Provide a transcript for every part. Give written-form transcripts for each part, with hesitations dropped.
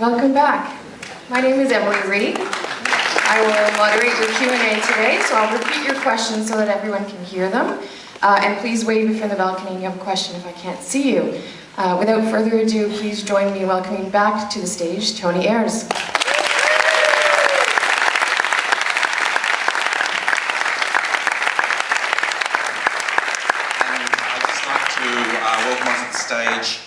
Welcome back. My name is Emily Reed. I will moderate your Q&A today, so I'll repeat your questions so that everyone can hear them. And please wave if you're in the balcony and you have a question if I can't see you. Without further ado, please join me in welcoming back to the stage Tony Ayres. Welcome onto the stage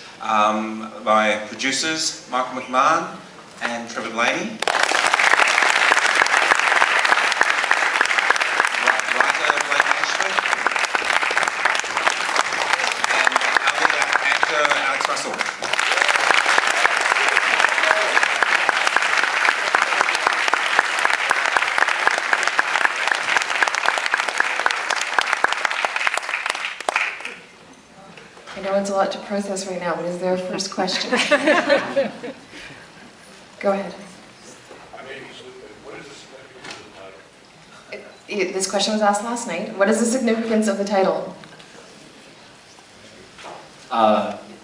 my producers, McMahon and Trevor Blainey. Writer, Blainey Ashley. And our lead actor, Alex Russell. I know it's a lot to process right now, but is there a first question? Go ahead. What is the significance of the title? This question was asked last night. What is the significance of the title?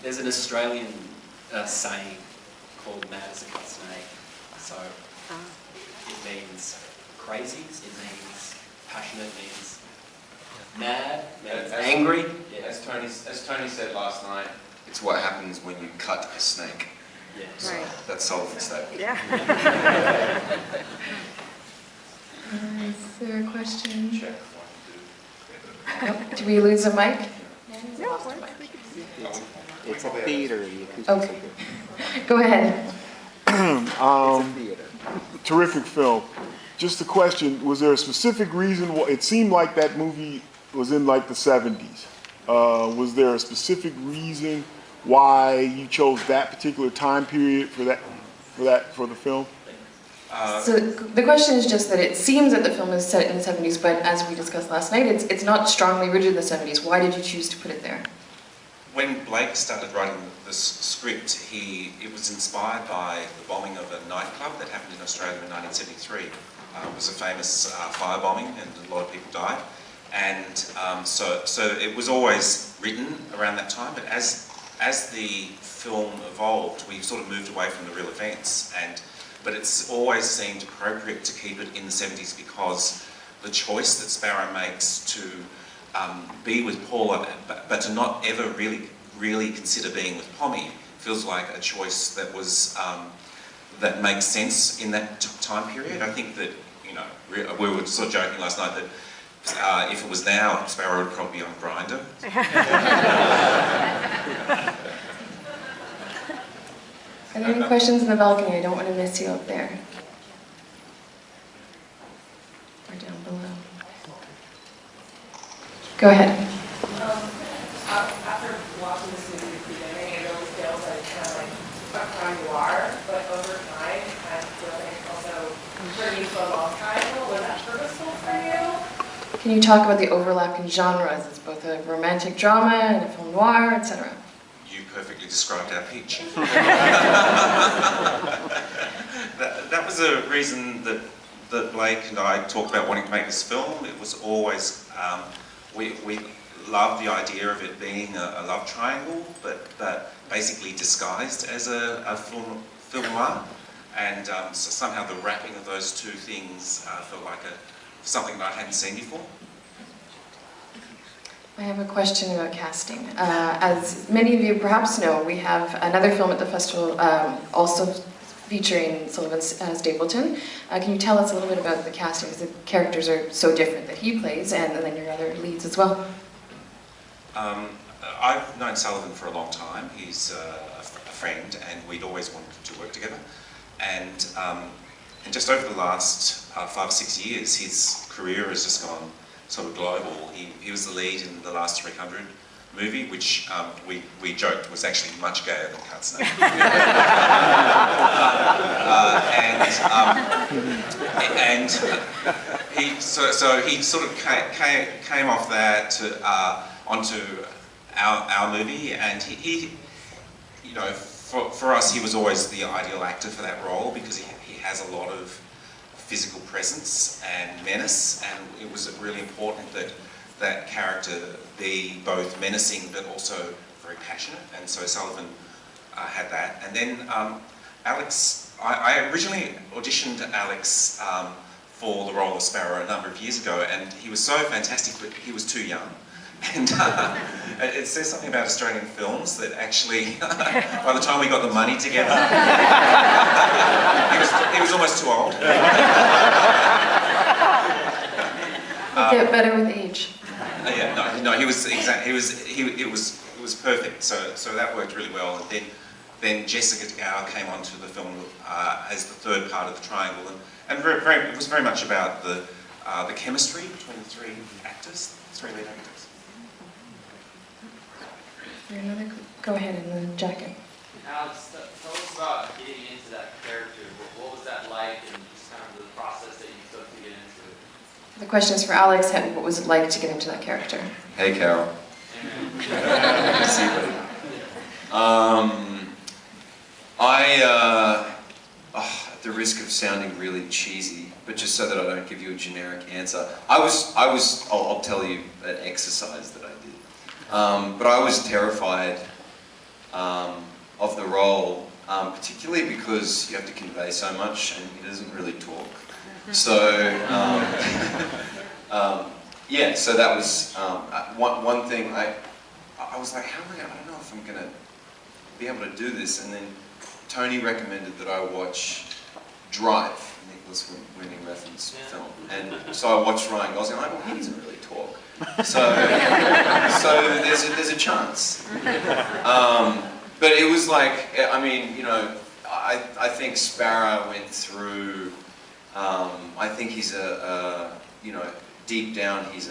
There's an Australian saying called mad as a cut snake. So it means crazy, it means passionate, it means mad, means angry. Yeah. As Tony said last night, it's what happens when you cut a snake. Yeah. So Right. that's Sullivan's statement. Yeah. Is there a question? Check. Nope. Did we lose a mic? It's a theater. Okay. Go ahead. Terrific film. Just a question, was there a specific reason why it seemed like that movie was in like the 70s? Was there a specific reason why you chose that particular time period for the film? So the question is just that it seems that the film is set in the 70s, but as we discussed last night, it's not strongly rooted in the 70s. Why did you choose to put it there? When Blake started writing this script, it was inspired by the bombing of a nightclub that happened in Australia in 1973. It was a famous fire bombing, and a lot of people died. And so it was always written around that time. But as the film evolved, we sort of moved away from the real events. But it's always seemed appropriate to keep it in the 70s because the choice that Sparrow makes to be with Paula, but to not ever really consider being with Pommy, feels like a choice that was that makes sense in that time period. I think that, you know, we were sort of joking last night that if it was now, Sparrow would probably be on Grindr. Are there any questions in the balcony? I don't want to miss you up there. Or down below. Go ahead. After watching this movie at the beginning, it really feels like kind of like a crime noir, but over time, I feel like also turning to a love triangle. Was that purposeful for you? Can you talk about the overlapping genres? It's both a romantic drama and a film noir, etc. You perfectly described our pitch. that was a reason that Blake and I talked about wanting to make this film. It was always, we loved the idea of it being a love triangle, but basically disguised as a film noir. And so somehow the wrapping of those two things felt like something that I hadn't seen before. I have a question about casting. As many of you perhaps know, we have another film at the festival also featuring Sullivan Stapleton. Can you tell us a little bit about the casting? Because the characters are so different that he plays, and then your other leads as well. I've known Sullivan for a long time. He's a friend, and we'd always wanted to work together. And just over the last 5 or 6 years, his career has just gone sort of global. He was the lead in the Last 300 movie, which we joked was actually much gayer than Cut Snake. So he sort of came off that onto our movie, and he you know, for us, he was always the ideal actor for that role because he has a lot of physical presence and menace, and it was really important that that character be both menacing but also very passionate, and so Sullivan had that. And then Alex, I originally auditioned Alex for the role of Sparrow a number of years ago, and he was so fantastic, but he was too young. And it says something about Australian films that actually, by the time we got the money together, he was almost too old. You get better with age. Yeah, no, he was exactly. It was perfect. So that worked really well. And then Jessica Gow came onto the film as the third part of the triangle, and it was very much about the chemistry between the three lead actors. Another, go ahead in the jacket. Alex, tell us about getting into that character. What was that like, and just kind of the process that you took to get into it? The question is for Alex. What was it like to get into that character? Hey, Carol. Good to see you, buddy. At the risk of sounding really cheesy, but just so that I don't give you a generic answer, I'll tell you an exercise that I did. But I was terrified of the role, particularly because you have to convey so much and he doesn't really talk. So, yeah, so that was one thing. I was like, I don't know if I'm going to be able to do this. And then Tony recommended that I watch Drive, a Nicholas Winding Refn's film. And so I watched Ryan Gosling. I'm like, well, he doesn't really talk. So there's a chance. But it was like, I mean, you know, I think Sparrow went through, I think he's you know, deep down he's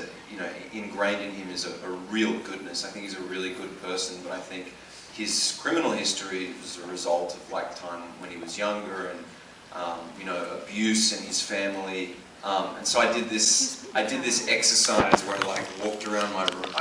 ingrained in him is a real goodness. I think he's a really good person, but I think his criminal history was a result of like time when he was younger and, you know, abuse in his family. And so I did this exercise where I like walked around my room.